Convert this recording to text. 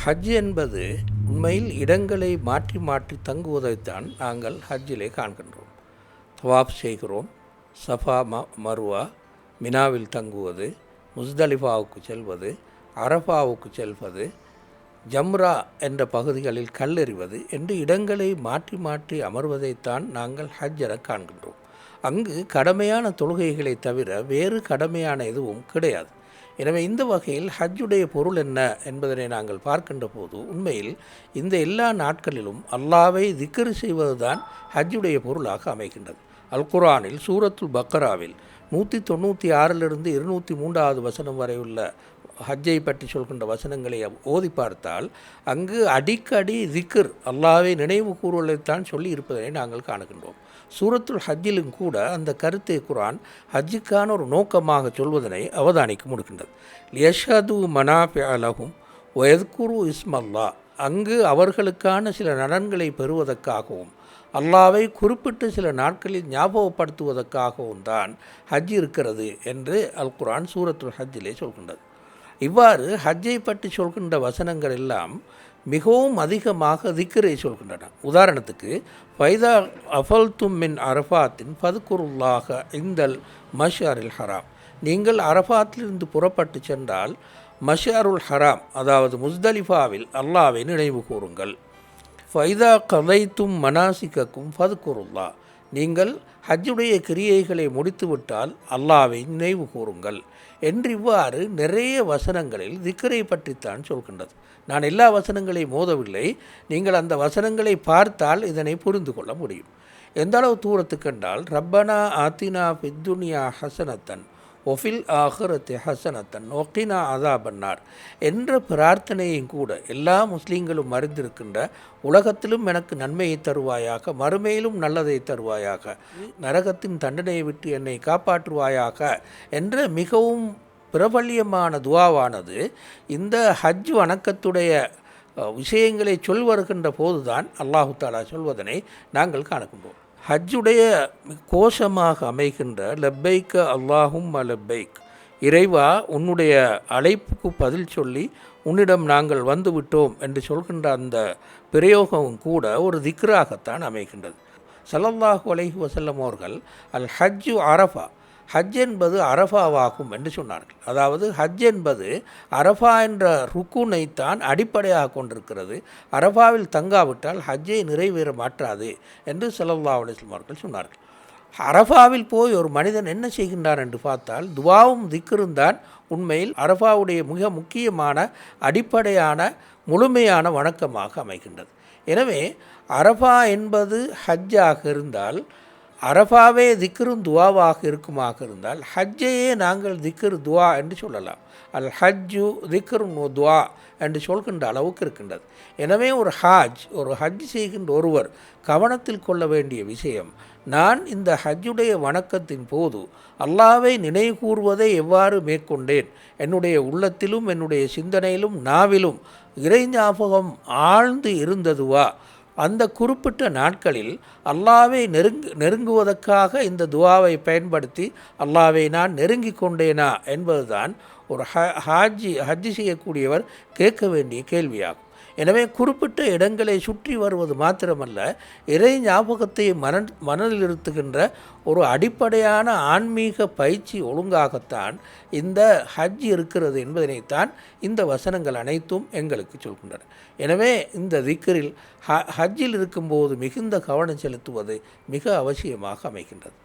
ஹஜ் என்பது உண்மையில் இடங்களை மாற்றி மாற்றி தங்குவதைத்தான் நாங்கள் ஹஜ்ஜிலே காண்கின்றோம். தவாப் செய்கிறோம், சஃபா மருவா, மினாவில் தங்குவது, முஸ்தலிஃபாவுக்கு செல்வது, அரஃபாவுக்கு செல்வது, ஜம்ரா என்ற பகுதிகளில் கல்லெறிவது என்று இடங்களை மாற்றி மாற்றி அமர்வதைத்தான் நாங்கள் ஹஜ் என காண்கின்றோம். அங்கு கடமையான தொழுகைகளை தவிர வேறு கடமையான எதுவும் கிடையாது. எனவே இந்த வகையில் ஹஜ்ஜுடைய பொருள் என்ன என்பதனை நாங்கள் பார்க்கின்ற போது உண்மையில் இந்த எல்லா நாட்களிலும் அல்லாவை திக்ர் செய்வதுதான் ஹஜ்ஜுடைய பொருளாக அமைகின்றது. அல் குர்ஆனில் சூரத்துல் பக்கராவில் 196 203 வசனம் வரை உள்ள ஹஜ்ஜை பற்றி சொல்கின்ற வசனங்களை ஓதி பார்த்தால் அங்கு அடிக்கடி திக்ர் அல்லாவை நினைவு கூறுவதைத்தான் சொல்லி இருப்பதனை நாங்கள் காணுகின்றோம். சூரத்துல் ஹஜ்ஜிலும் கூட அந்த கருத்தை குர்ஆன் ஹஜ்ஜுக்கான ஒரு நோக்கமாக சொல்வதனை அவதானிக்க முடிகின்றது. லியஷ்ஹது மனாஃபிஅ லஹும் வயத்குரு இஸ்மல்லா, அங்கு அவர்களுக்கான சில நலன்களை பெறுவதற்காகவும் அல்லாவை குறிப்பிட்டு சில நாட்களில் ஞாபகப்படுத்துவதற்காகவும் தான் ஹஜ் இருக்கிறது என்று அல் குர்ஆன் சூரத்துல் ஹஜ்ஜிலே சொல்கின்றது. இவ்வாறு ஹஜ்ஜை பற்றி சொல்கின்ற வசனங்கள் எல்லாம் மிகவும் அதிகமாக திக்ரை சொல்கின்றன. உதாரணத்துக்கு ஃபைதா அஃபல்தும் மின் அரஃபாத்தின் ஃபதுக்குருல்லாஹ இந்தல் மஷ்அரில் ஹராம், நீங்கள் அரஃபாத்திலிருந்து புறப்பட்டு சென்றால் மஷ்அருல் ஹராம் அதாவது முஸ்தலிஃபாவில் அல்லாவை நினைவு கூறுங்கள். ஃபைதா கதைத்தும் மனாசிக்கும் ஃபதுக்குருல்லா, நீங்கள் ஹஜ்ஜுடைய கிரியைகளை முடித்துவிட்டால் அல்லாவை நினைவு கூறுங்கள் என்று இவ்வாறு நிறைய வசனங்களில் திக்ரை பற்றித்தான் சொல்கின்றது. நான் எல்லா வசனங்களையும் மோதவில்லை, நீங்கள் அந்த வசனங்களை பார்த்தால் இதனை புரிந்து கொள்ள முடியும். எந்த அளவு தூரத்துக்கு என்றால் ரப்பனா ஆத்தினா ஃபித்துனியா ஹசனத்தன் ஒஃபில் ஆஹிரத்தி ஹசனத்தன் ஒக்கினா அதாபன்னார் என்ற பிரார்த்தனையும் கூட எல்லா முஸ்லீம்களும் அறிந்திருக்கின்ற உலகத்திலும் எனக்கு நன்மையை தருவாயாக, மறுமையிலும் நல்லதை தருவாயாக, நரகத்தின் தண்டனையை விட்டு என்னை காப்பாற்றுவாயாக என்ற மிகவும் பிரபல்யமான துவாவானது இந்த ஹஜ் வணக்கத்துடைய விஷயங்களை சொல்வருகின்ற போதுதான் அல்லாஹு தஆலா சொல்வதனை நாங்கள் காணுகின்றோம். ஹஜ்ஜுடைய கோஷமாக அமைகின்ற லப்பைக்க அல்லாஹும் லப்பைக், இறைவா உன்னுடைய அழைப்புக்கு பதில் சொல்லி உன்னிடம் நாங்கள் வந்துவிட்டோம் என்று சொல்கின்ற அந்த பிரயோகமும் கூட ஒரு திக்ராகத்தான் அமைகின்றது. ஸல்லல்லாஹு அலைஹி வஸல்லம் அவர்கள் அல் ஹஜ்ஜு அரஃபா, ஹஜ் என்பது அரஃபாவாகும் என்று சொன்னார்கள். அதாவது ஹஜ் என்பது அரஃபா என்ற ருக்குனைத்தான் அடிப்படையாக கொண்டிருக்கிறது. அரஃபாவில் தங்காவிட்டால் ஹஜ்ஜை நிறைவேற மாற்றாது என்று ஸல்லல்லாஹு அலைஹி வஸல்லம் அவர்கள் சொன்னார்கள். அரஃபாவில் போய் ஒரு மனிதன் என்ன செய்கின்றார் என்று பார்த்தால் துவாவும் திக்ரும் தான் உண்மையில் அரஃபாவுடைய மிக முக்கியமான அடிப்படையான முழுமையான வணக்கமாக அமைகின்றது. எனவே அரஃபா என்பது ஹஜ்ஜாக இருந்தால், அரஃபாவே திக்ரும் துவாவாக இருக்குமாக இருந்தால் ஹஜ்ஜையே நாங்கள் திக்ர் துவா என்று சொல்லலாம். அல் ஹஜ்ஜு திக்ரும் துவா என்று சொல்கின்ற அளவுக்கு இருக்கின்றது. எனவே ஒரு ஹஜ் செய்கின்ற ஒருவர் கவனத்தில் கொள்ள வேண்டிய விஷயம், நான் இந்த ஹஜ்ஜுடைய வணக்கத்தின் போது அல்லாவை நினைவு கூறுவதை எவ்வாறு மேற்கொண்டேன், என்னுடைய உள்ளத்திலும் என்னுடைய சிந்தனையிலும் நாவிலும் இறை ஞாபகம் ஆழ்ந்து இருந்ததுவா, அந்த குறிப்பிட்ட நாட்களில் அல்லாவை நெருங்குவதற்காக இந்த துவாவை பயன்படுத்தி அல்லாவை நான் நெருங்கி கொண்டேனா என்பதுதான் ஒரு ஹஜ் செய்யக்கூடியவர் கேட்க வேண்டிய கேள்வியாகும். எனவே குறிப்பிட்ட இடங்களை சுற்றி வருவது மாத்திரமல்ல, இறை ஞாபகத்தை மனதில் இருத்துகின்ற ஒரு அடிப்படையான ஆன்மீக பயிற்சி ஒழுங்காகத்தான் இந்த ஹஜ் இருக்கிறது என்பதனைத்தான் இந்த வசனங்கள் அனைத்தும் எங்களுக்கு சொல்கின்றன. எனவே இந்த திக்ரில் ஹஜ்ஜில் இருக்கும்போது மிகுந்த கவனம் செலுத்துவது மிக அவசியமாக அமைகின்றது.